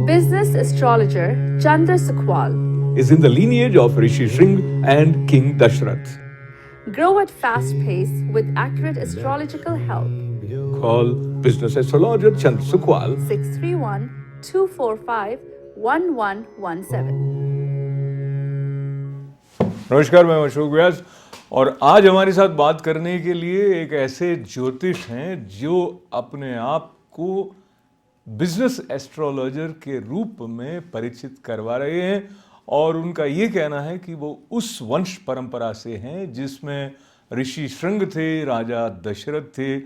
Business astrologer Chandra Sukhwal. Is in the lineage of Rishi Shring and King Dashrath. Grow at fast pace with accurate astrological help. Call business astrologer Chandra Sukhwal 631-245-1117. नमस्कार, मैं अशोक व्यास और आज हमारे साथ बात करने के लिए एक ऐसे ज्योतिष हैं जो अपने आप को बिजनेस एस्ट्रोलॉजर के रूप में परिचित करवा रहे हैं और उनका ये कहना है कि वो उस वंश परंपरा से हैं जिसमें ऋषि शृंग थे, राजा दशरथ थे।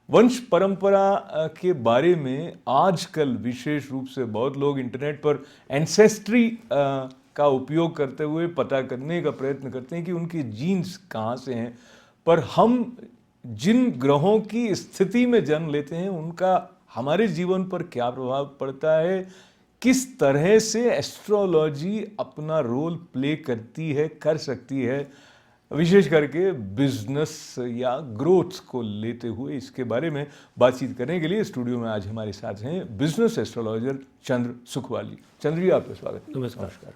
वंश परंपरा के बारे में आजकल विशेष रूप से बहुत लोग इंटरनेट पर एंसेस्ट्री का उपयोग करते हुए पता करने का प्रयत्न करते हैं कि उनके जीन्स कहाँ से हैं, पर हम जिन ग्रहों की स्थिति में जन्म लेते हैं उनका हमारे जीवन पर क्या प्रभाव पड़ता है, किस तरह से एस्ट्रोलॉजी अपना रोल प्ले करती है, कर सकती है, विशेष करके बिजनेस या ग्रोथ को लेते हुए, इसके बारे में बातचीत करने के लिए स्टूडियो में आज हमारे साथ हैं बिजनेस एस्ट्रोलॉजर चंद्र सुखवाल जी। चंद्र जी, आपका स्वागत। नमस्कार।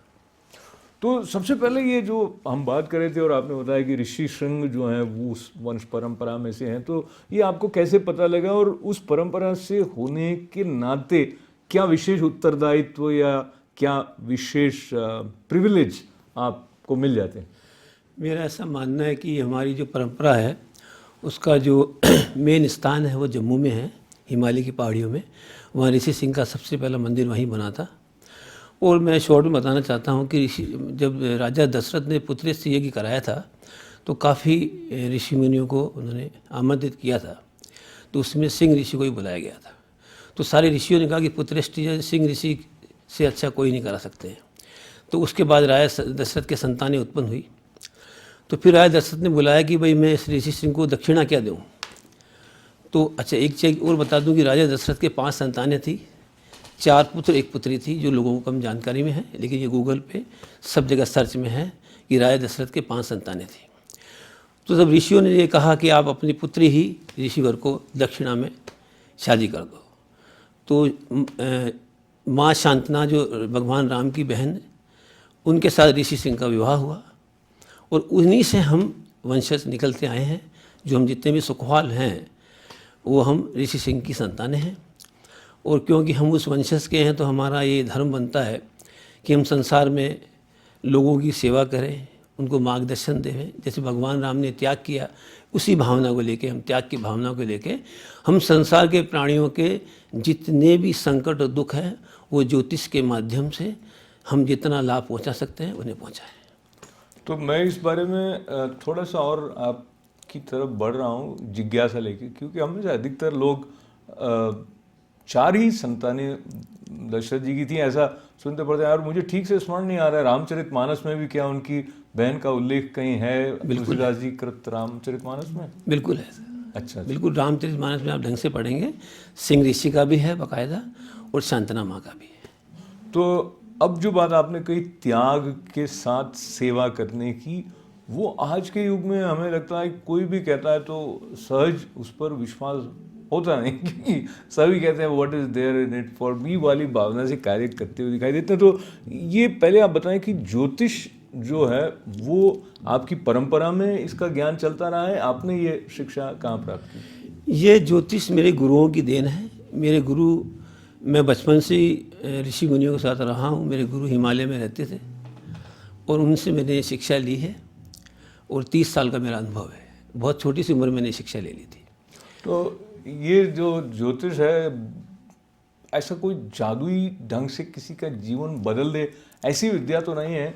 तो सबसे पहले ये जो हम बात कर रहे थे और आपने बताया कि ऋषि शृंग जो हैं वो उस वंश परंपरा में से हैं, तो ये आपको कैसे पता लगा और उस परंपरा से होने के नाते क्या विशेष उत्तरदायित्व या क्या विशेष प्रिविलेज आपको मिल जाते हैं? मेरा ऐसा मानना है कि हमारी जो परंपरा है उसका जो मेन स्थान है वो जम्मू में है, हिमालय की पहाड़ियों में। वहाँ ऋषि सिंह का सबसे पहला मंदिर वहीं बना था। और मैं शॉर्ट में बताना चाहता हूँ कि जब राजा दशरथ ने पुत्रेष्टि यज्ञ कराया था तो काफ़ी ऋषि मुनियों को उन्होंने आमंत्रित किया था, तो उसमें सिंह ऋषि को ही बुलाया गया था। तो सारे ऋषियों ने कहा कि पुत्रेष्टि सिंह ऋषि से अच्छा कोई नहीं करा सकते हैं। तो उसके बाद राजा दशरथ के संतानें उत्पन्न हुई। तो फिर राजा दशरथ ने बुलाया कि भाई मैं इस ऋषि सिंह को दक्षिणा क्या दूँ। तो अच्छा, एक चीज़ और बता दूँ कि राजा दशरथ के 5 संतानें थी, 4 पुत्र 1 पुत्री थी, जो लोगों को कम जानकारी में है, लेकिन ये गूगल पे सब जगह सर्च में है कि राजा दशरथ के 5 संतानें थी। तो जब ऋषियों ने ये कहा कि आप अपनी पुत्री ही ऋषिवर को दक्षिणा में शादी कर दो, तो माँ शांतना जो भगवान राम की बहन, उनके साथ ऋषि सिंह का विवाह हुआ और उन्हीं से हम वंशज निकलते आए हैं। जो हम जितने भी सुखवाल हैं वो हम ऋषि सिंह की संतानें हैं। और क्योंकि हम उस वंशज के हैं तो हमारा ये धर्म बनता है कि हम संसार में लोगों की सेवा करें, उनको मार्गदर्शन दें। जैसे भगवान राम ने त्याग किया, उसी भावना को लेके, हम त्याग की भावना को लेके हम संसार के प्राणियों के जितने भी संकट और दुख हैं वो ज्योतिष के माध्यम से हम जितना लाभ पहुंचा सकते हैं उन्हें पहुंचाएं। तो मैं इस बारे में थोड़ा सा और आपकी तरफ बढ़ रहा हूँ जिज्ञासा लेके, क्योंकि हम में से अधिकतर लोग 4 ही संतानें दशरथ जी की थी ऐसा सुनते पड़ते हैं। और मुझे ठीक से स्मरण नहीं आ रहा है रामचरितमानस में भी क्या उनकी बहन का उल्लेख कहीं है? तुलसीदास जी कृत रामचरितमानस में बिल्कुल है। अच्छा, बिल्कुल, रामचरितमानस में आप ढंग से पढ़ेंगे, सिंह ऋषि का भी है बाकायदा और शांतना माँ का भी है। तो अब जो बात आपने कही त्याग के साथ सेवा करने की, वो आज के युग में हमें लगता है कोई भी कहता है तो सहज उस पर विश्वास होता नहीं, क्योंकि सभी कहते हैं what is there in it for me वाली भावना से कार्य करते हुए दिखाई देते हैं। तो ये पहले आप बताएं कि ज्योतिष जो है वो आपकी परंपरा में इसका ज्ञान चलता रहा है, आपने ये शिक्षा कहाँ प्राप्त की? ये ज्योतिष मेरे गुरुओं की देन है। मेरे गुरु, मैं बचपन से ही ऋषि मुनियों के साथ रहा हूँ। मेरे गुरु हिमालय में रहते थे और उनसे मैंने शिक्षा ली है और 30 साल का मेरा अनुभव है। बहुत छोटी सी उम्र में मैंने शिक्षा ले ली थी। तो ये जो ज्योतिष है, ऐसा कोई जादुई ढंग से किसी का जीवन बदल दे ऐसी विद्या तो नहीं है,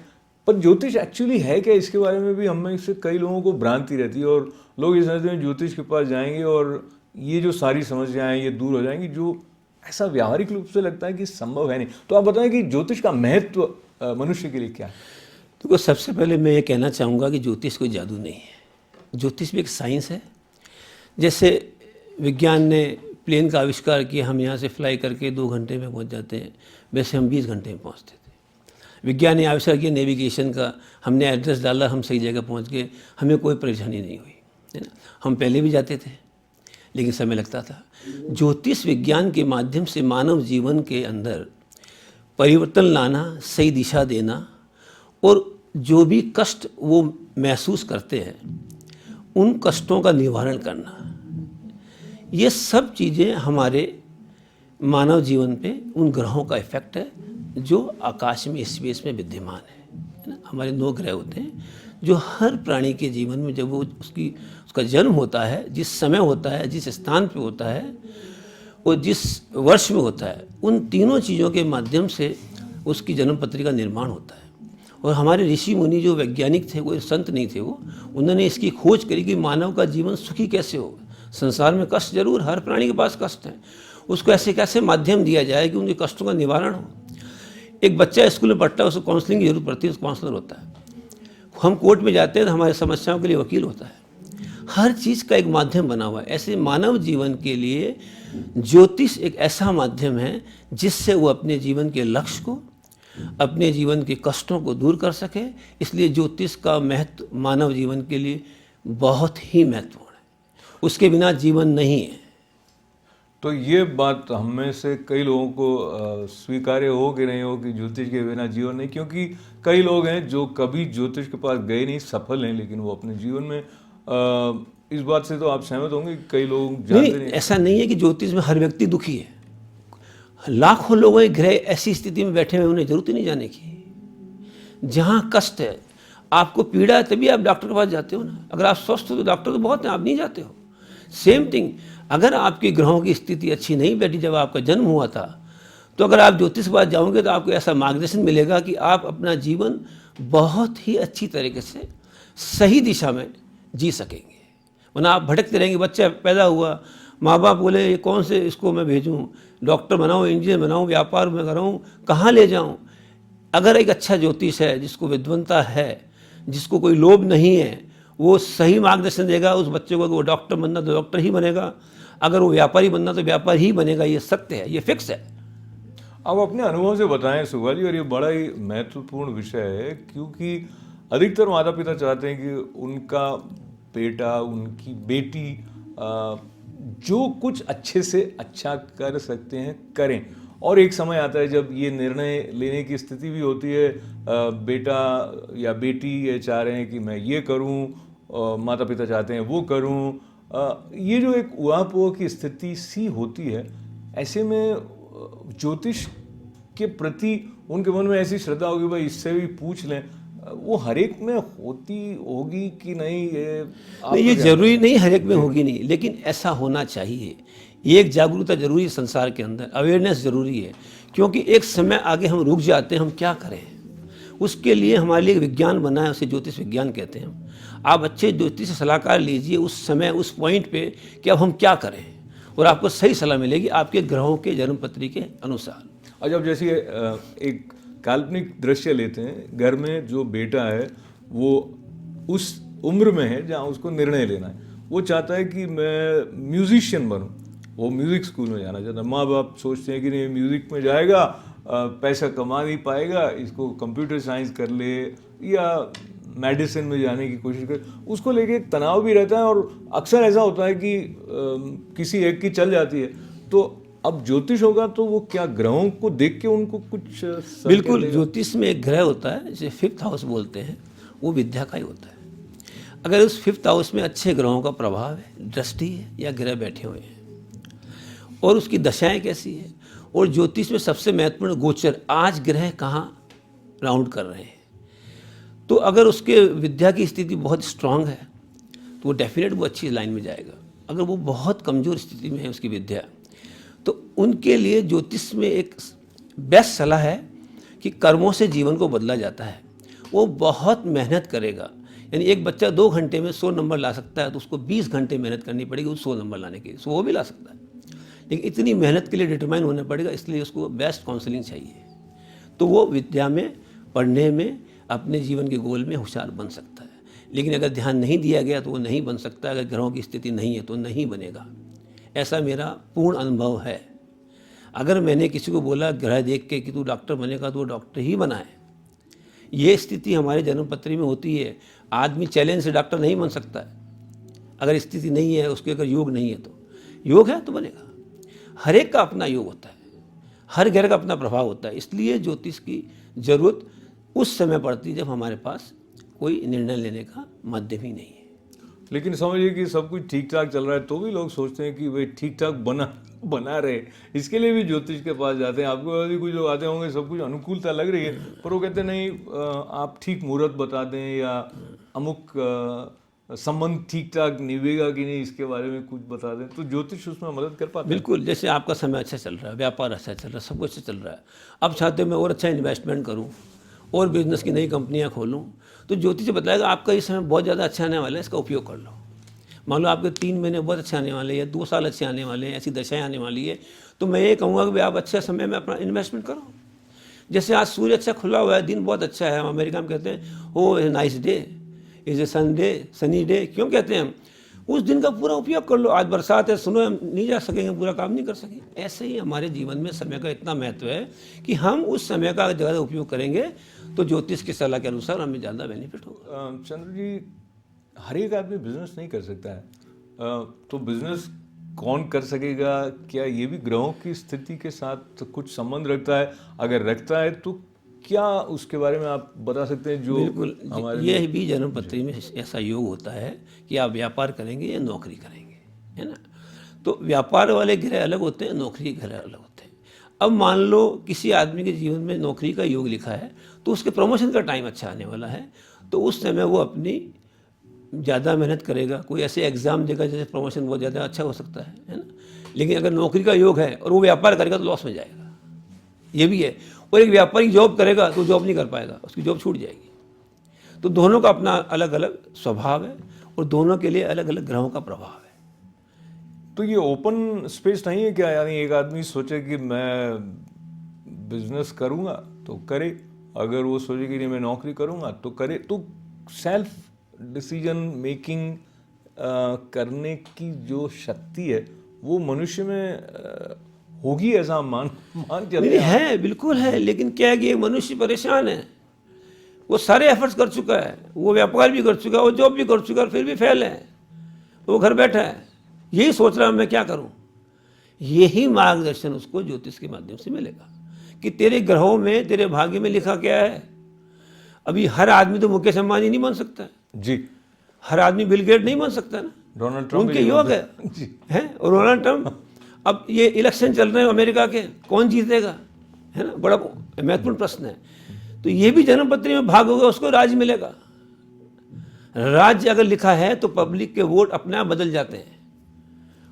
पर ज्योतिष एक्चुअली है क्या, इसके बारे में भी हमें से कई लोगों को भ्रांति रहती है और लोग ये समझते हैं ज्योतिष के पास जाएंगे और ये जो सारी समस्याएं ये दूर हो जाएंगी, जो ऐसा व्यावहारिक रूप से लगता है कि संभव है नहीं। तो आप बताएं कि ज्योतिष का महत्व मनुष्य के लिए क्या है? तो सबसे पहले मैं ये कहना चाहूँगा कि ज्योतिष कोई जादू नहीं है। ज्योतिष भी एक साइंस है। जैसे विज्ञान ने प्लेन का आविष्कार किया, हम यहाँ से फ्लाई करके 2 घंटे में पहुँच जाते हैं, वैसे हम 20 घंटे में पहुँचते थे। विज्ञान ने आविष्कार किया नेविगेशन का, हमने एड्रेस डाला, हम सही जगह पहुँच गए, हमें कोई परेशानी नहीं हुई, है ना। हम पहले भी जाते थे लेकिन समय लगता था। ज्योतिष विज्ञान के माध्यम से मानव जीवन के अंदर परिवर्तन लाना, सही दिशा देना, और जो भी कष्ट वो महसूस करते हैं उन कष्टों का निवारण करना, ये सब चीज़ें हमारे मानव जीवन पे उन ग्रहों का इफेक्ट है जो आकाश में, स्पेस में विद्यमान है ना। हमारे 9 ग्रह होते हैं जो हर प्राणी के जीवन में जब वो उसका जन्म होता है, जिस समय होता है, जिस स्थान पे होता है और जिस वर्ष में होता है, उन तीनों चीज़ों के माध्यम से उसकी जन्म पत्री का निर्माण होता है। और हमारे ऋषि मुनि जो वैज्ञानिक थे, वो संत नहीं थे, वो उन्होंने इसकी खोज करी कि मानव का जीवन सुखी कैसे होगा। संसार में कष्ट जरूर, हर प्राणी के पास कष्ट है, उसको ऐसे कैसे माध्यम दिया जाए कि उनके कष्टों का निवारण हो। एक बच्चा स्कूल में पढ़ता है, उसको काउंसलिंग की जरूरत पड़ती है, उसको काउंसलर होता है। हम कोर्ट में जाते हैं तो हमारी समस्याओं के लिए वकील होता है। हर चीज़ का एक माध्यम बना हुआ है। ऐसे मानव जीवन के लिए ज्योतिष एक ऐसा माध्यम है जिससे वो अपने जीवन के लक्ष्य को, अपने जीवन के कष्टों को दूर कर सके। इसलिए ज्योतिष का महत्व मानव जीवन के लिए बहुत ही महत्वपूर्ण है, उसके बिना जीवन नहीं है। तो ये बात हम में से कई लोगों को स्वीकार्य हो कि नहीं हो कि ज्योतिष के बिना जीवन नहीं, क्योंकि कई लोग हैं जो कभी ज्योतिष के पास गए नहीं, सफल हैं, लेकिन वो अपने जीवन में इस बात से तो आप सहमत होंगे कि कई लोग जानते नहीं। ऐसा नहीं है कि ज्योतिष में हर व्यक्ति दुखी है। लाखों लोग हैं ग्रह ऐसी स्थिति में बैठे हुए, उन्हें जरूरत ही नहीं जाने की। जहाँ कष्ट है, आपको पीड़ा है, तभी आप डॉक्टर के पास जाते हो ना। अगर आप स्वस्थ हो तो डॉक्टर तो बहुत हैं, आप नहीं जाते हो। सेम थिंग, अगर आपके ग्रहों की स्थिति अच्छी नहीं बैठी जब आपका जन्म हुआ था, तो अगर आप ज्योतिष के पास जाओगे तो आपको ऐसा मार्गदर्शन मिलेगा कि आप अपना जीवन बहुत ही अच्छी तरीके से सही दिशा में जी सकेंगे। वरना आप भटकते रहेंगे। बच्चा पैदा हुआ, माँ बाप बोले ये कौन से इसको मैं भेजूँ, डॉक्टर बनाऊँ, इंजीनियर बनाऊँ, व्यापार में कराऊँ, कहाँ ले जाऊँ। अगर एक अच्छा ज्योतिष है, जिसको विद्वता है, जिसको कोई लोभ नहीं है, वो सही मार्गदर्शन देगा उस बच्चे को। वो डॉक्टर बनना तो डॉक्टर ही बनेगा, अगर वो व्यापारी बनना तो व्यापार ही बनेगा। ये सत्य है, ये फिक्स है। आप अपने अनुभव से बताएं सुगा जी, और ये बड़ा ही महत्वपूर्ण विषय है, क्योंकि अधिकतर माता पिता चाहते हैं कि उनका बेटा, उनकी बेटी जो कुछ अच्छे से अच्छा कर सकते हैं करें। और एक समय आता है जब ये निर्णय लेने की स्थिति भी होती है, बेटा या बेटी ये चाह रहे हैं कि मैं ये करूं, माता पिता चाहते हैं वो करूं। ये जो एक उहापोह की स्थिति सी होती है, ऐसे में ज्योतिष के प्रति उनके मन में ऐसी श्रद्धा होगी, भाई इससे भी पूछ लें, वो हर एक में होती होगी कि नहीं? ये जरूरी नहीं हर एक में होगी नहीं, लेकिन ऐसा होना चाहिए। एक जागरूकता जरूरी है संसार के अंदर, अवेयरनेस जरूरी है। क्योंकि एक समय आगे हम रुक जाते हैं, हम क्या करें। उसके लिए हमारे लिए विज्ञान बना है, उसे ज्योतिष विज्ञान कहते हैं हम। आप अच्छे ज्योतिष से सलाहकार लीजिए उस समय, उस पॉइंट पे कि अब हम क्या करें, और आपको सही सलाह मिलेगी आपके ग्रहों के जन्म पत्री के अनुसार। अच्छा, अब जैसे एक काल्पनिक दृश्य लेते हैं, घर में जो बेटा है वो उस उम्र में है जहाँ उसको निर्णय लेना है। वो चाहता है कि मैं म्यूजिशियन बनूं, वो म्यूज़िक स्कूल में जाना चाहता है। माँ बाप सोचते हैं कि नहीं, म्यूज़िक में जाएगा पैसा कमा नहीं पाएगा, इसको कंप्यूटर साइंस कर ले या मेडिसिन में जाने की कोशिश कर। उसको लेके एक तनाव भी रहता है, और अक्सर ऐसा होता है कि किसी एक की चल जाती है। तो अब ज्योतिष होगा तो वो क्या ग्रहों को देख के उनको कुछ बिल्कुल, ज्योतिष में एक ग्रह होता है जिसे 5th हाउस बोलते हैं, वो विद्या का ही होता है। अगर उस 5th हाउस में अच्छे ग्रहों का प्रभाव है, दृष्टि है या ग्रह बैठे हुए हैं, और उसकी दशाएं कैसी है, और ज्योतिष में सबसे महत्वपूर्ण गोचर, आज ग्रह कहाँ राउंड कर रहे हैं। तो अगर उसके विद्या की स्थिति बहुत स्ट्रांग है तो वो डेफिनेट वो अच्छी लाइन में जाएगा। अगर वो बहुत कमज़ोर स्थिति में है उसकी विद्या, तो उनके लिए ज्योतिष में एक बेस्ट सलाह है कि कर्मों से जीवन को बदला जाता है। वो बहुत मेहनत करेगा, यानी एक बच्चा 2 घंटे में 100 नंबर ला सकता है, तो उसको 20 घंटे मेहनत करनी पड़ेगी उस 100 नंबर लाने के लिए। वो भी ला सकता है, लेकिन इतनी मेहनत के लिए डिटरमाइन होना पड़ेगा, इसलिए उसको बेस्ट काउंसलिंग चाहिए। तो वो विद्या में, पढ़ने में, अपने जीवन के गोल में होशियार बन सकता है। लेकिन अगर ध्यान नहीं दिया गया तो वो नहीं बन सकता। अगर ग्रहों की स्थिति नहीं है तो नहीं बनेगा। ऐसा मेरा पूर्ण अनुभव है। अगर मैंने किसी को बोला ग्रह देख के कि तू डॉक्टर बनेगा, तो वो डॉक्टर ही बना है। ये स्थिति हमारे जन्म पत्री में होती है। आदमी चैलेंज से डॉक्टर नहीं बन सकता है। अगर स्थिति नहीं है, उसके अगर योग नहीं है, तो योग है तो बनेगा। हर एक का अपना योग होता है, हर ग्रह का अपना प्रभाव होता है, इसलिए ज्योतिष की जरूरत उस समय पड़ती है जब हमारे पास कोई निर्णय लेने का माध्यम ही नहीं है। लेकिन समझिए कि सब कुछ ठीक ठाक चल रहा है तो भी लोग सोचते हैं कि भाई ठीक ठाक बना रहे, इसके लिए भी ज्योतिष के पास जाते हैं। आपको भी कुछ लोग आते होंगे, सब कुछ अनुकूलता लग रही है, पर वो कहते हैं नहीं आप ठीक मुहूर्त बता दें या अमुक संबंध ठीक ठाक निभेगा कि नहीं इसके बारे में कुछ बता दें, तो ज्योतिष उसमें मदद कर पाते हैं। बिल्कुल, जैसे आपका समय अच्छा चल रहा है, व्यापार अच्छा चल रहा है, सब कुछ अच्छा चल रहा है, अब चाहते हो मैं और अच्छा इन्वेस्टमेंट करूँ और बिजनेस की नई कंपनियाँ खोलूँ, तो ज्योतिष बताएगा आपका इस समय बहुत ज़्यादा अच्छा आने वाला है, इसका उपयोग कर लो। मान लो आपके 3 महीने बहुत अच्छे आने वाले हैं या 2 साल अच्छे आने वाले हैं, ऐसी दशाएं आने वाली है, तो मैं ये कहूँगा कि आप अच्छे समय में अपना इन्वेस्टमेंट करो। जैसे आज सूर्य अच्छा खुला हुआ है, दिन बहुत अच्छा है, हम अमेरिका में कहते हैं oh nice day, is a Sunday, sunny day, क्यों कहते हैं हम? उस दिन का पूरा उपयोग कर लो। आज बरसात है, सुनो हम नहीं जा सकेंगे, पूरा काम नहीं कर सकेंगे। ऐसे ही हमारे जीवन में समय का इतना महत्व है कि हम उस समय का ज़्यादा उपयोग करेंगे तो ज्योतिष की सलाह के अनुसार हमें ज़्यादा बेनिफिट होगा। चंद्र जी, हर एक आदमी बिजनेस नहीं कर सकता है, तो बिजनेस कौन कर सकेगा? क्या ये भी ग्रहों की स्थिति के साथ कुछ संबंध रखता है? अगर रखता है तो क्या उसके बारे में आप बता सकते हैं? जो बिल्कुल, हमारे ये भी जन्म पत्री में ऐसा योग होता है कि आप व्यापार करेंगे या नौकरी करेंगे, है ना। तो व्यापार वाले ग्रह अलग होते हैं, नौकरी के ग्रह अलग होते हैं। अब मान लो किसी आदमी के जीवन में नौकरी का योग लिखा है तो उसके प्रमोशन का टाइम अच्छा आने वाला है, तो उस समय वो अपनी ज़्यादा मेहनत करेगा, कोई ऐसे एग्ज़ाम देगा जैसे प्रमोशन बहुत ज़्यादा अच्छा हो सकता है ना। लेकिन अगर नौकरी का योग है और वो व्यापार करेगा तो लॉस में जाएगा, ये भी है। और एक व्यापारी जॉब करेगा तो जॉब नहीं कर पाएगा, उसकी जॉब छूट जाएगी। तो दोनों का अपना अलग अलग स्वभाव है और दोनों के लिए अलग अलग ग्रहों का प्रभाव है। तो ये ओपन स्पेस नहीं है क्या? यानी एक आदमी सोचे कि मैं बिजनेस करूंगा तो करे, अगर वो सोचे कि नहीं मैं नौकरी करूंगा तो करे, तो सेल्फ डिसीजन मेकिंग करने की जो शक्ति है वो मनुष्य में होगी, ऐसा मान चलते नहीं है, बिल्कुल है। लेकिन क्या है कि एक मनुष्य परेशान है, वो सारे एफर्ट्स कर चुका है, वो व्यापार भी कर चुका है, वो जॉब भी कर चुका है, फिर भी फेल है, वो घर बैठा है, यही सोच रहा है मैं क्या करूं। यही मार्गदर्शन उसको ज्योतिष के माध्यम से मिलेगा कि तेरे ग्रहों में, तेरे भाग्य में लिखा क्या है। अभी हर आदमी तो मुकेश अंबानी नहीं बन सकता जी, हर आदमी बिल गेट नहीं बन सकता ना, डोनाल्ड ट्रम्प उनके योग है और डोनाल्ड ट्रम्प। अब ये इलेक्शन चल रहे हैं अमेरिका के, कौन जीतेगा, है ना, बड़ा महत्वपूर्ण प्रश्न है। तो ये भी जन्मपत्री में भाग होगा, उसको राज्य मिलेगा। राज्य अगर लिखा है तो पब्लिक के वोट अपने आप बदल जाते हैं,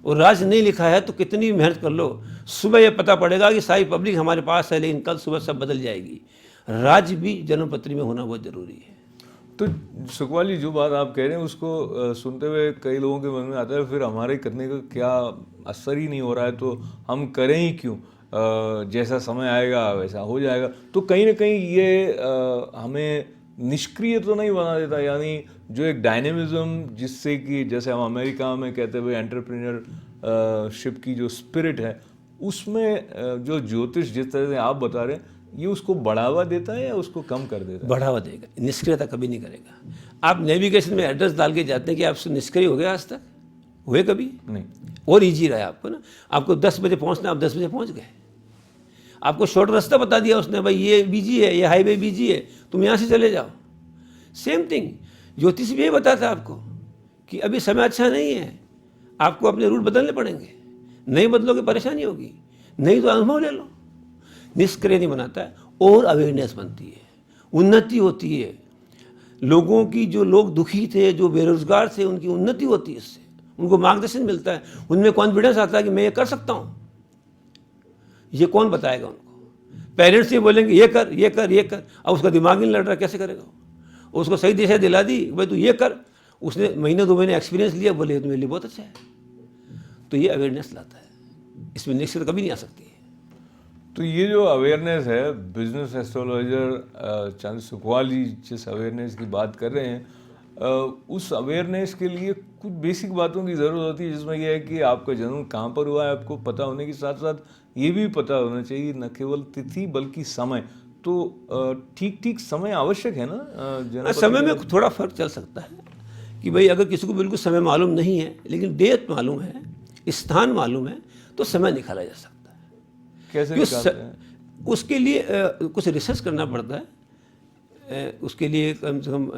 और राज्य नहीं लिखा है तो कितनी मेहनत कर लो, सुबह ये पता पड़ेगा कि सारी पब्लिक हमारे पास है, लेकिन कल सुबह सब बदल जाएगी। राज्य भी जन्मपत्री में होना बहुत जरूरी है। तो सुखपाल जी, जो बात आप कह रहे हैं उसको सुनते हुए कई लोगों के मन में आता है फिर हमारे करने का क्या असर ही नहीं हो रहा है तो हम करें ही क्यों, जैसा समय आएगा वैसा हो जाएगा। तो कहीं ना कहीं ये हमें निष्क्रिय तो नहीं बना देता, यानी जो एक डायनेमिज्म जिससे कि जैसे हम अमेरिका में कहते हुए एंटरप्रेन्योरशिप की जो स्पिरिट है, उसमें जो ज्योतिष जिस तरह से आप बता रहे हैं ये उसको बढ़ावा देता है या उसको कम कर देता है? बढ़ावा देगा, निष्क्रियता कभी नहीं करेगा। आप नेविगेशन में एड्रेस डाल के जाते हैं कि आप निष्क्रिय हो गए, आज तक हुए कभी नहीं। और ईजी रहा है आपको ना, आपको 10 बजे पहुंचना, आप 10 बजे पहुंच गए। आपको शॉर्ट रास्ता बता दिया उसने, भाई ये बिजी है, ये हाईवे बिजी है, तुम यहाँ से चले जाओ। सेम थिंग ज्योतिष भी यही बताता है आपको कि अभी समय अच्छा नहीं है, आपको अपने रूट बदलने पड़ेंगे, नहीं बदलोगे परेशानी होगी, नहीं तो अनुभव ले लो। निष्क्रिय नहीं बनाता है, और अवेयरनेस बनती है, उन्नति होती है लोगों की। जो लोग दुखी थे, जो बेरोजगार थे, उनकी उन्नति होती है इससे, उनको मार्गदर्शन मिलता है, उनमें कॉन्फिडेंस आता है कि मैं ये कर सकता हूँ। ये कौन बताएगा उनको? पेरेंट्स ये बोलेंगे ये कर ये कर ये कर, अब उसका दिमाग नहीं लड़ रहा, कैसे करेगा? उसको सही दिशा दिला दी, भाई तू ये कर, उसने महीने 2 महीने एक्सपीरियंस लिया, बोले तो मेरे लिए बहुत अच्छा है। तो ये अवेयरनेस लाता है, इसमें निश्चित कभी नहीं आ सकती है। तो ये जो अवेयरनेस है, बिजनेस एस्ट्रोलॉजर चंद्र सुखपाल जी जिस अवेयरनेस की बात कर रहे हैं, उस अवेयरनेस के लिए कुछ बेसिक बातों की ज़रूरत होती है, जिसमें यह है कि आपका जन्म कहाँ पर हुआ है आपको पता होने के साथ साथ ये भी पता होना चाहिए न केवल तिथि बल्कि समय। तो ठीक ठीक समय आवश्यक है ना? समय में थोड़ा फर्क चल सकता है कि भाई अगर किसी को बिल्कुल समय मालूम नहीं है लेकिन डेट मालूम है, स्थान मालूम है, तो समय निकाला जा सकता है। कैसे क्यों निकालते हैं? उसके लिए कुछ रिसर्च करना पड़ता है। उसके लिए कम से कम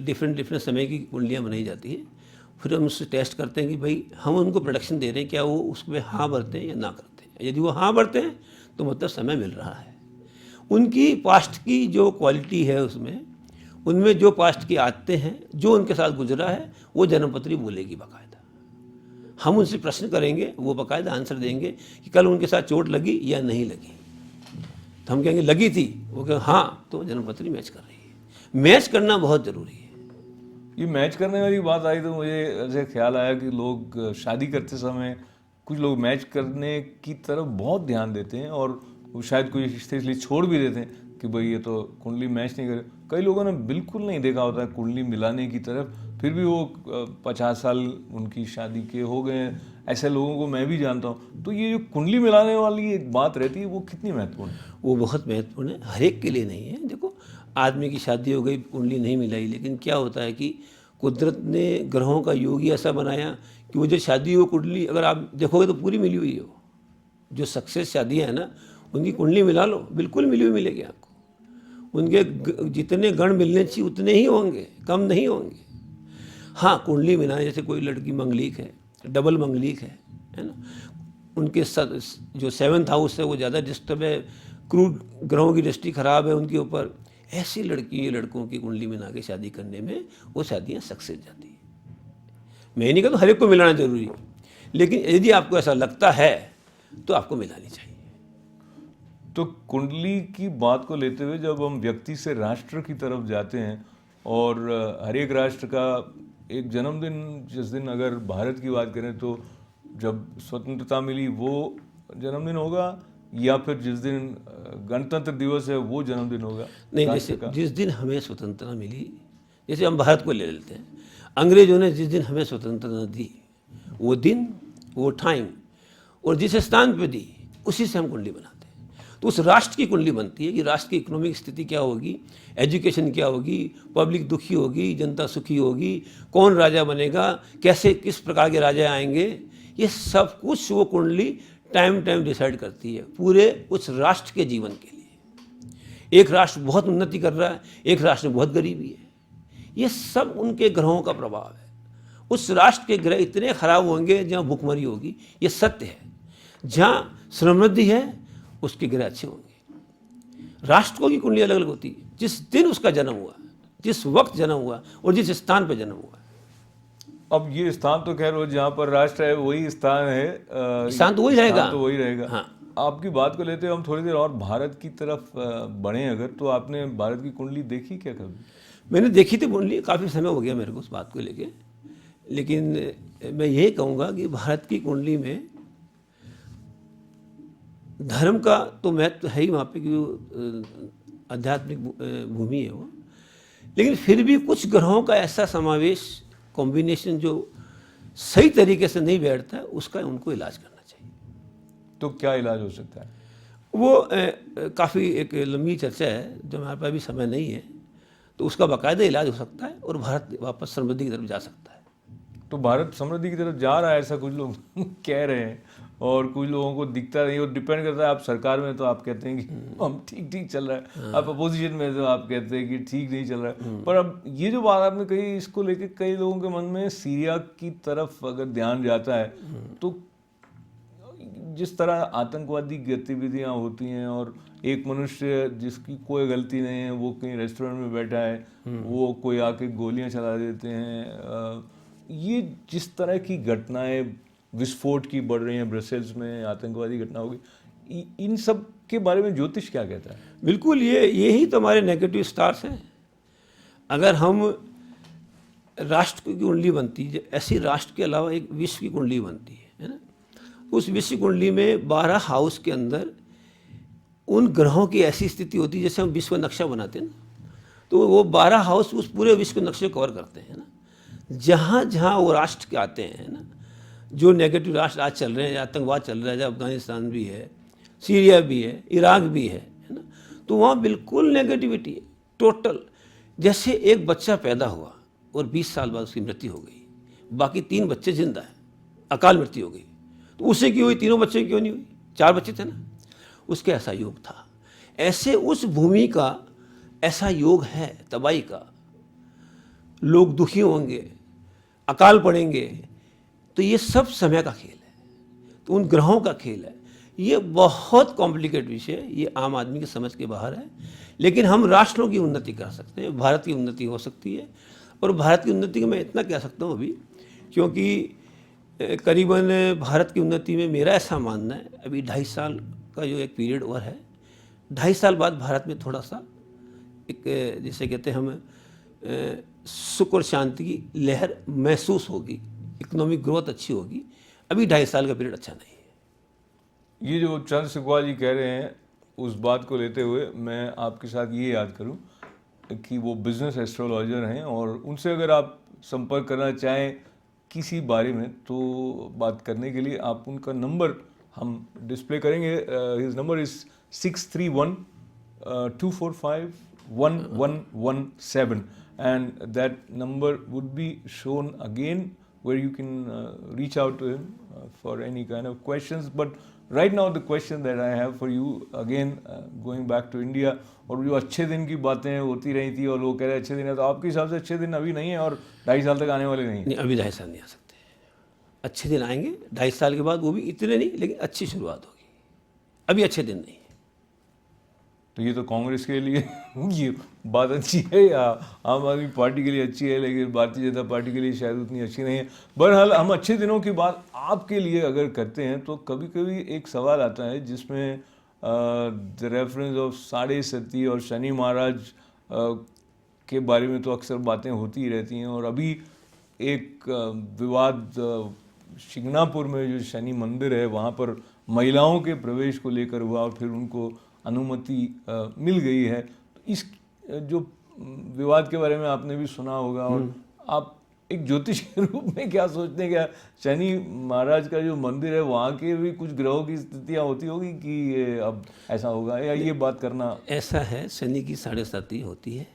डिफरेंट समय की कुंडलियाँ बनाई जाती हैं। फिर हम उससे टेस्ट करते हैं कि भाई हम उनको प्रोडक्शन दे रहे हैं, क्या वो उसमें हाँ भरते हैं या ना करते हैं। यदि वो हाँ भरते हैं तो मतलब समय मिल रहा है। उनकी पास्ट की जो क्वालिटी है उसमें, उनमें जो पास्ट की आदतें हैं, जो उनके साथ गुजरा है, वो जन्मपत्री बोलेगी बाकायदा। हम उनसे प्रश्न करेंगे, वो बाकायदा आंसर देंगे कि कल उनके साथ चोट लगी या नहीं लगी। तो हम कहेंगे लगी थी, वो कहेंगे हाँ, तो जन्मपत्री मैच कर रही है। मैच करना बहुत ज़रूरी है। ये मैच करने वाली बात आई तो मुझे ऐसे ख्याल आया कि लोग शादी करते समय कुछ लोग मैच करने की तरफ बहुत ध्यान देते हैं और वो शायद कोई रिश्ते इसलिए छोड़ भी देते हैं कि भाई ये तो कुंडली मैच नहीं करे। कई लोगों ने बिल्कुल नहीं देखा होता है कुंडली मिलाने की तरफ, फिर भी वो 50 साल उनकी शादी के हो गए हैं। ऐसे लोगों को मैं भी जानता हूँ। तो ये जो कुंडली मिलाने वाली एक बात रहती है वो कितनी महत्वपूर्ण है? वो बहुत महत्वपूर्ण है, हर एक के लिए नहीं है। देखो, आदमी की शादी हो गई, कुंडली नहीं मिलाई, लेकिन क्या होता है कि कुदरत ने ग्रहों का योग ही ऐसा बनाया कि वो जो शादी हो कुंडली अगर आप देखोगे तो पूरी मिली हुई हो। जो सक्सेस शादियाँ हैं ना, उनकी कुंडली मिला लो, बिल्कुल मिली हुई मिलेगी आपको। उनके जितने गण मिलने चाहिए उतने ही होंगे, कम नहीं होंगे। हाँ, कुंडली मिलाए, जैसे कोई लड़की मंगलिक है, डबल मंगलिक है ना, उनके जो 7th हाउस है वो ज़्यादा डिस्टर्ब है, क्रूड ग्रहों की दृष्टि खराब है उनके ऊपर, ऐसी लड़कों की कुंडली मिला के शादी करने में वो शादियाँ सक्सेस जाती हैं। मैं नहीं कहता हर एक को मिलाना जरूरी है, लेकिन यदि आपको ऐसा लगता है तो आपको मिलानी चाहिए। तो कुंडली की बात को लेते हुए जब हम व्यक्ति से राष्ट्र की तरफ जाते हैं और हर एक राष्ट्र का एक जन्मदिन, जिस दिन अगर भारत की बात करें तो जब स्वतंत्रता मिली वो जन्मदिन होगा, या फिर जिस दिन गणतंत्र दिवस है वो जन्मदिन होगा? नहीं, जैसे जिस दिन हमें स्वतंत्रता मिली, जैसे हम भारत को ले लेते हैं, अंग्रेजों ने जिस दिन हमें स्वतंत्रता दी, वो दिन, वो टाइम और जिस स्थान पे दी, उसी से हम कुंडली बनाते हैं। तो उस राष्ट्र की कुंडली बनती है कि राष्ट्र की इकोनॉमिक स्थिति क्या होगी, एजुकेशन क्या होगी, पब्लिक दुखी होगी, जनता सुखी होगी, कौन राजा बनेगा, कैसे किस प्रकार के राजा आएंगे, ये सब कुछ वो कुंडली टाइम डिसाइड करती है पूरे उस राष्ट्र के जीवन के लिए। एक राष्ट्र बहुत उन्नति कर रहा है, एक राष्ट्र में बहुत गरीबी है, ये सब उनके ग्रहों का प्रभाव है। उस राष्ट्र के ग्रह इतने खराब होंगे जहाँ भूखमरी होगी, ये सत्य है। जहाँ समृद्धि है उसके ग्रह अच्छे होंगे। राष्ट्रों की कुंडली अलग अलग होती है, जिस दिन उसका जन्म हुआ, जिस वक्त जन्म हुआ और जिस स्थान पर जन्म हुआ। अब ये स्थान तो खैर वो जहाँ पर राष्ट्र है वही स्थान है, स्थान तो वही रहेगा। तो वही रहेगा। हाँ। आपकी बात को लेते हुए हम थोड़ी देर और भारत की तरफ बढ़े अगर, तो आपने भारत की कुंडली देखी क्या कभी? मैंने देखी थी कुंडली, काफ़ी समय हो गया मेरे को उस बात को लेके, लेकिन मैं यही कहूँगा कि भारत की कुंडली में धर्म का तो महत्व है ही वहाँ पे, कि आध्यात्मिक भूमि है वो, लेकिन फिर भी कुछ ग्रहों का ऐसा समावेश, कॉम्बिनेशन जो सही तरीके से नहीं बैठता है, उसका उनको इलाज करना चाहिए। तो क्या इलाज हो सकता है? वो काफ़ी एक लंबी चर्चा है, जो हमारे पास अभी समय नहीं है, तो उसका बाकायदा इलाज हो सकता है और भारत वापस समृद्धि की तरफ जा सकता है। तो भारत समृद्धि की तरफ जा रहा है ऐसा कुछ लोग कह रहे हैं, और कुछ लोगों को दिखता नहीं। और डिपेंड करता है, आप सरकार में तो आप कहते हैं कि हम ठीक चल रहा है, आप अपोजिशन में तो आप कहते हैं कि ठीक नहीं चल रहा है। पर अब ये जो बात आपने कही, इसको लेके कई लोगों के मन में सीरिया की तरफ अगर ध्यान जाता है, तो जिस तरह आतंकवादी गतिविधियां होती हैं और एक मनुष्य जिसकी कोई गलती नहीं है, वो कहीं रेस्टोरेंट में बैठा है, वो कोई आके गोलियां चला देते हैं, ये जिस तरह की घटनाएं विस्फोट की बढ़ रही हैं, ब्रसेल्स में आतंकवादी घटना होगी, इन सब के बारे में ज्योतिष क्या कहता है? बिल्कुल, यही तो हमारे नेगेटिव स्टार्स हैं। अगर हम राष्ट्र की कुंडली बनती है, ऐसी राष्ट्र के अलावा एक विश्व की कुंडली बनती है ना, उस विश्व कुंडली में 12 हाउस के अंदर उन ग्रहों की ऐसी स्थिति होती है, जैसे हम विश्व नक्शा बनाते हैं ना, तो वो 12 हाउस उस पूरे विश्व नक्शे को कवर करते हैं ना। जहाँ जहाँ वो राष्ट्र के आते हैं ना, जो नेगेटिव राष्ट्र आज चल रहे हैं, आतंकवाद चल रहा है, जहाँ अफगानिस्तान भी है, सीरिया भी है, इराक भी है ना, तो वहाँ बिल्कुल नेगेटिविटी है टोटल। जैसे एक बच्चा पैदा हुआ और 20 साल बाद उसकी मृत्यु हो गई, बाकी 3 बच्चे जिंदा हैं, अकाल मृत्यु हो गई, तो उससे क्यों हुई? तीनों बच्चे क्यों नहीं हुई? 4 बच्चे थे ना। उसके ऐसा योग था। ऐसे उस भूमि का ऐसा योग है तबाही का, लोग दुखी होंगे, अकाल पड़ेंगे, तो ये सब समय का खेल है, तो उन ग्रहों का खेल है। ये बहुत कॉम्प्लिकेटेड विषय है, ये आम आदमी की समझ के बाहर है, लेकिन हम राष्ट्रों की उन्नति कर सकते हैं, भारत की उन्नति हो सकती है। और भारत की उन्नति को मैं इतना कह सकता हूँ अभी, क्योंकि करीबन भारत की उन्नति में मेरा ऐसा मानना है, अभी 2.5 साल का जो एक पीरियड और है, 2.5 साल बाद भारत में थोड़ा सा एक जैसे कहते हैं हम सुख और शांति की लहर महसूस होगी, इकोनॉमिक ग्रोथ अच्छी होगी। अभी 2.5 साल का पीरियड अच्छा नहीं है। ये जो चंद्र सिकवाल जी कह रहे हैं, उस बात को लेते हुए मैं आपके साथ ये याद करूं कि वो बिजनेस एस्ट्रोलॉजर हैं, और उनसे अगर आप संपर्क करना चाहें किसी बारे में तो बात करने के लिए आप उनका नंबर हम डिस्प्ले करेंगे। His number is 631-245-1117 and that number would be shown again where you can reach out to him for any kind of questions. But right now the question that I have for you again, going back to India, और जो अच्छे दिन की बातें होती रही थी और लोग कह रहे हैं अच्छे दिन है, तो आपके हिसाब से अच्छे दिन अभी नहीं है और 2.5 साल तक आने वाले नहीं? नहीं, अभी 2.5 साल नहीं आ सकते। अच्छे दिन आएंगे 2.5 साल के बाद, वो भी इतने नहीं, लेकिन अच्छी शुरुआत होगी। अभी अच्छे दिन नहीं है। तो ये तो कांग्रेस के लिए ये बात अच्छी है या आम आदमी पार्टी के लिए अच्छी है, लेकिन भारतीय जनता पार्टी के लिए शायद उतनी अच्छी नहीं है। बहरहाल हम अच्छे दिनों की बात आपके लिए अगर करते हैं तो कभी कभी एक सवाल आता है जिसमें द रेफरेंस ऑफ साढ़े सती और शनि महाराज के बारे में तो अक्सर बातें होती ही रहती हैं। और अभी एक विवाद शिंगणापुर में जो शनि मंदिर है वहाँ पर महिलाओं के प्रवेश को लेकर हुआ और फिर उनको अनुमति मिल गई है। तो इस जो विवाद के बारे में आपने भी सुना होगा, और आप एक ज्योतिष के रूप में क्या सोचते हैं, क्या शनि महाराज का जो मंदिर है वहाँ के भी कुछ ग्रहों की स्थितियाँ होती होगी कि ये अब ऐसा होगा, या ये बात करना? ऐसा है, शनि की 7.5 होती है,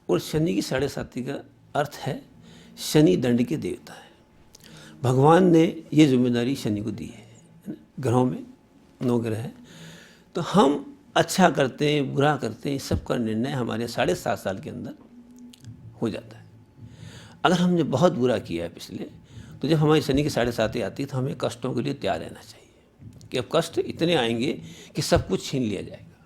और शनि की 7.5 का अर्थ है शनि दंड के देवता है। भगवान ने ये जिम्मेदारी शनि को दी है। ग्रहों में 9 ग्रह हैं, तो हम अच्छा करते हैं बुरा करते हैं, सबका निर्णय हमारे 7.5 साल के अंदर हो जाता है। अगर हमने बहुत बुरा किया है पिछले, तो जब हमारी शनि की 7.5 आती है तो हमें कष्टों के लिए तैयार रहना चाहिए कि अब कष्ट इतने आएंगे कि सब कुछ छीन लिया जाएगा,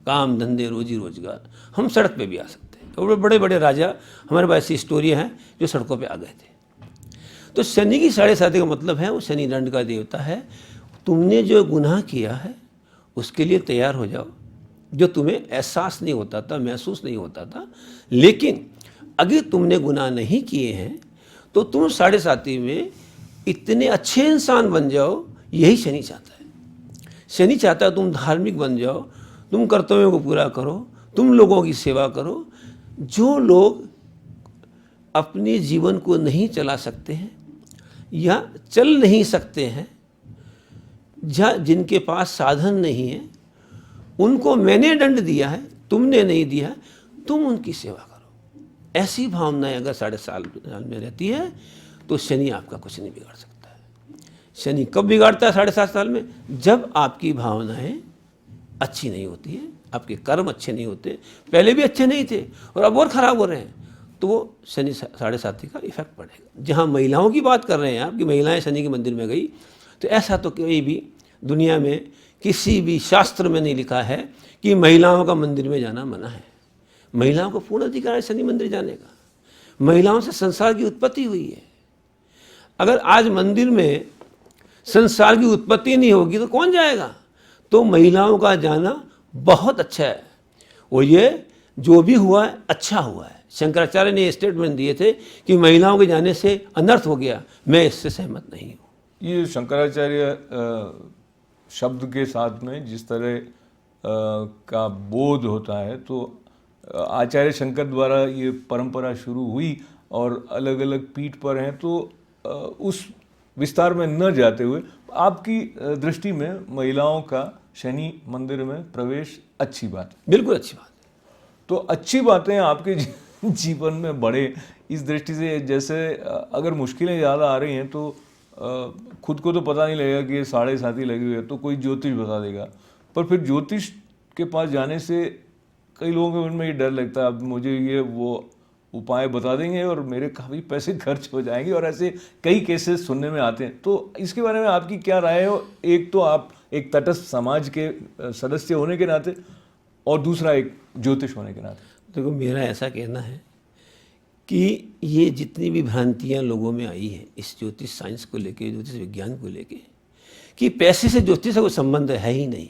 काम धंधे रोजी रोजगार, हम सड़क पे भी आ सकते हैं। और बड़े बड़े राजा हमारे पास ऐसी स्टोरियाँ हैं जो सड़कों पर आ गए थे। तो शनि की 7.5 का मतलब है वो शनि दंड का देवता है। तुमने जो गुनाह किया है उसके लिए तैयार हो जाओ, जो तुम्हें एहसास नहीं होता था, महसूस नहीं होता था। लेकिन अगर तुमने गुनाह नहीं किए हैं तो तुम 7.5 में इतने अच्छे इंसान बन जाओ, यही शनि चाहता है। शनि चाहता है तुम धार्मिक बन जाओ, तुम कर्तव्यों को पूरा करो, तुम लोगों की सेवा करो। जो लोग अपने जीवन को नहीं चला सकते हैं या चल नहीं सकते हैं, जिनके पास साधन नहीं है, उनको मैंने दंड दिया है, तुमने नहीं दिया, तुम उनकी सेवा करो। ऐसी भावनाएं अगर 7.5 साल में रहती है तो शनि आपका कुछ नहीं बिगाड़ सकता है। शनि कब बिगाड़ता है 7.5 साल में? जब आपकी भावनाएं अच्छी नहीं होती है, आपके कर्म अच्छे नहीं होते, पहले भी अच्छे नहीं थे और अब और ख़राब हो रहे हैं, तो वो शनि 7.5 का इफेक्ट पड़ेगा। जहाँ महिलाओं की बात कर रहे हैं आप कि महिलाएं शनि के मंदिर में गई, तो ऐसा तो कोई भी दुनिया में किसी भी शास्त्र में नहीं लिखा है कि महिलाओं का मंदिर में जाना मना है। महिलाओं को पूर्ण अधिकार है शनि मंदिर जाने का। महिलाओं से संसार की उत्पत्ति हुई है। अगर आज मंदिर में संसार की उत्पत्ति नहीं होगी तो कौन जाएगा? तो महिलाओं का जाना बहुत अच्छा है, और ये जो भी हुआ है अच्छा हुआ है। शंकराचार्य ने स्टेटमेंट दिए थे कि महिलाओं के जाने से अनर्थ हो गया, मैं इससे सहमत नहीं हूँ। ये शंकराचार्य शब्द के साथ में जिस तरह का बोध होता है, तो आचार्य शंकर द्वारा ये परंपरा शुरू हुई और अलग अलग पीठ पर हैं, तो उस विस्तार में न जाते हुए आपकी दृष्टि में महिलाओं का शनि मंदिर में प्रवेश अच्छी बात है? बिल्कुल अच्छी बात है। तो अच्छी बातें आपके जीवन में बढ़े इस दृष्टि से, जैसे अगर मुश्किलें ज़्यादा आ रही हैं तो खुद को तो पता नहीं लगेगा कि ये 7.5 लगी हुई है, तो कोई ज्योतिष बता देगा। पर फिर ज्योतिष के पास जाने से कई लोगों के मन में ये डर लगता है, अब मुझे ये वो उपाय बता देंगे और मेरे काफ़ी पैसे खर्च हो जाएंगे, और ऐसे कई केसेस सुनने में आते हैं। तो इसके बारे में आपकी क्या राय है? एक तो आप एक तटस्थ समाज के सदस्य होने के नाते, और दूसरा एक ज्योतिष होने के नाते। देखो, मेरा ऐसा कहना है कि ये जितनी भी भ्रांतियाँ लोगों में आई है इस ज्योतिष साइंस को लेके, ज्योतिष विज्ञान को लेके, कि पैसे से ज्योतिष का कोई संबंध है ही नहीं।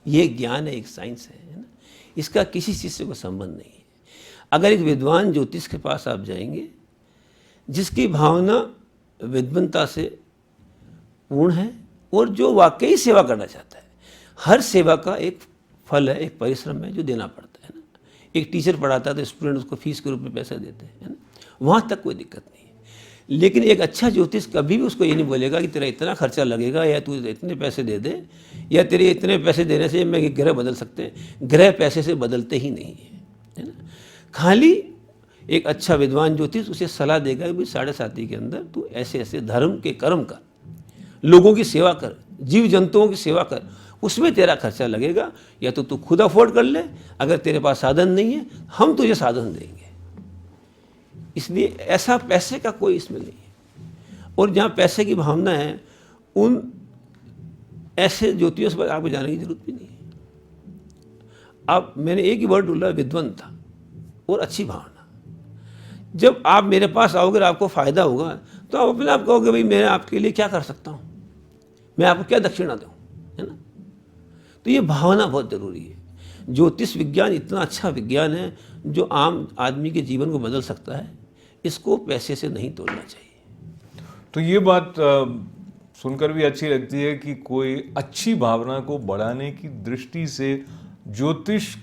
ये ज्ञान है, एक साइंस है ना, इसका किसी चीज़ से कोई संबंध नहीं है। अगर एक विद्वान ज्योतिष के पास आप जाएंगे जिसकी भावना विद्वता से पूर्ण है और जो वाकई सेवा करना चाहता है, हर सेवा का एक फल है, एक परिश्रम है जो देना पड़ता है ना। एक टीचर पढ़ाता है तो स्टूडेंट उसको फीस के रूप में पैसा देते हैं, है ना, वहाँ तक कोई दिक्कत नहीं है। लेकिन एक अच्छा ज्योतिष कभी भी उसको ये नहीं बोलेगा कि तेरा इतना खर्चा लगेगा या तू इतने पैसे दे दे, या तेरे इतने पैसे देने से मैं ग्रह बदल सकते हैं। ग्रह पैसे से बदलते ही नहीं है ना। खाली एक अच्छा विद्वान ज्योतिष उसे सलाह देगा कि 7.5 के अंदर तू ऐसे ऐसे धर्म के कर्म कर, लोगों की सेवा कर, जीव जंतुओं की सेवा कर, उसमें तेरा खर्चा लगेगा। या तो तू खुद अफोर्ड कर ले, अगर तेरे पास साधन नहीं है हम तुझे साधन देंगे। इसलिए ऐसा पैसे का कोई इसमें नहीं है। और जहाँ पैसे की भावना है उन ऐसे ज्योतिषों पर आपको जाने की जरूरत भी नहीं है। अब मैंने एक ही वर्ड बोला, विद्वता और अच्छी भावना। जब आप मेरे पास आओगे, आपको फायदा होगा, तो आप अपने आप कहोगे भाई मैं आपके लिए क्या कर सकता हूँ, मैं आपको क्या दक्षिणा दूँ, है ना। तो ये भावना बहुत ज़रूरी है। ज्योतिष विज्ञान इतना अच्छा विज्ञान है जो आम आदमी के जीवन को बदल सकता है, इसको पैसे से नहीं तोड़ना चाहिए। तो ये बात सुनकर भी अच्छी लगती है कि कोई अच्छी भावना को बढ़ाने की दृष्टि से ज्योतिष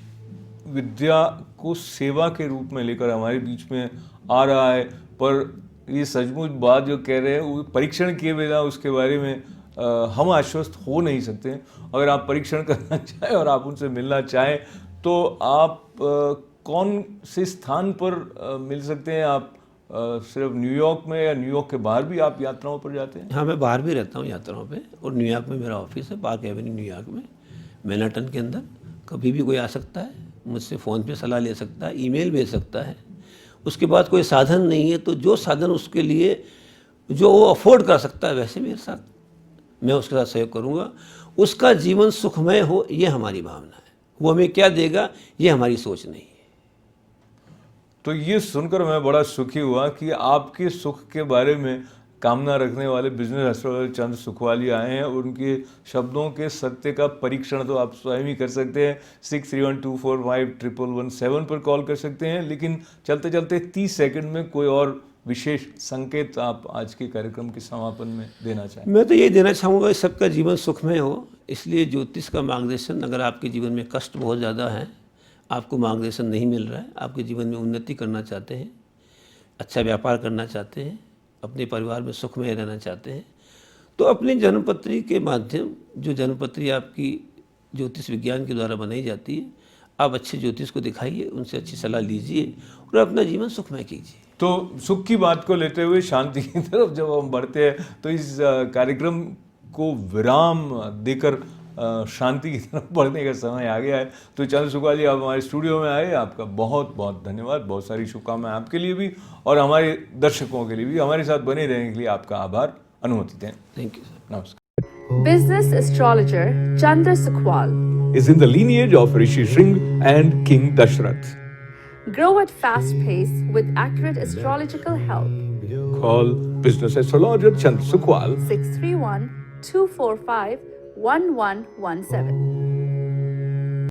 विद्या को सेवा के रूप में लेकर हमारे बीच में आ रहा है। पर ये सचमुच बात जो कह रहे हैं वो परीक्षण किए बिना उसके बारे में हम आश्वस्त हो नहीं सकते। अगर आप परीक्षण करना चाहें और आप उनसे मिलना चाहें तो आप कौन से स्थान पर मिल सकते हैं? आप सिर्फ न्यूयॉर्क में या न्यूयॉर्क के बाहर भी आप यात्राओं पर जाते हैं? हाँ, मैं बाहर भी रहता हूँ यात्राओं पे, और न्यूयॉर्क में मेरा ऑफिस है, पार्क एवेन्यू न्यूयॉर्क में, मैनहट्टन के अंदर। कभी भी कोई आ सकता है, मुझसे फ़ोन पे सलाह ले सकता है, ईमेल भेज सकता है। उसके बाद कोई साधन नहीं है तो जो साधन उसके लिए जो वो अफोर्ड कर सकता है वैसे मेरे साथ, मैं उसके साथ सहयोग करूँगा। उसका जीवन सुखमय हो, ये हमारी भावना है। वो हमें क्या देगा ये हमारी सोच नहीं है। तो ये सुनकर मैं बड़ा सुखी हुआ कि आपके सुख के बारे में कामना रखने वाले बिजनेस एस्ट्रोलॉजर चंद्र सुखवाली आए हैं। उनके शब्दों के सत्य का परीक्षण तो आप स्वयं ही कर सकते हैं। 6312451117 पर कॉल कर सकते हैं। लेकिन चलते चलते 30 सेकंड में कोई और विशेष संकेत आप आज के कार्यक्रम के समापन में देना चाहें? मैं तो यही देना चाहूँगा कि सबका जीवन सुखमय हो। इसलिए ज्योतिष का मार्गदर्शन, अगर आपके जीवन में कष्ट बहुत ज़्यादा है, आपको मार्गदर्शन नहीं मिल रहा है, आपके जीवन में उन्नति करना चाहते हैं, अच्छा व्यापार करना चाहते हैं, अपने परिवार में सुखमय रहना चाहते हैं, तो अपनी जन्मपत्री के माध्यम, जो जन्मपत्री आपकी ज्योतिष विज्ञान के द्वारा बनाई जाती है, आप अच्छे ज्योतिष को दिखाइए, उनसे अच्छी सलाह लीजिए और अपना जीवन सुखमय कीजिए। तो सुख की बात को लेते हुए शांति की तरफ जब हम बढ़ते हैं तो इस कार्यक्रम को विराम देकर शांति की तरफ बढ़ने का समय आ गया है। तो चंद्र सुखवाली, आप हमारे स्टूडियो में आए, आपका बहुत बहुत धन्यवाद। बहुत सारी शुभकामनाएं आपके लिए भी और हमारे दर्शकों के लिए भी। हमारे साथ बने रहने के लिए आपका आभार। अनुमति दें। Thank you sir. नमस्कार। Business astrologer Chandra Sukhwal. Is in the lineage of Rishi Shring and King Dashrath. Grow at fast pace with accurate astrological help. Call business astrologer Chandra Sukhwal 631-245-1117.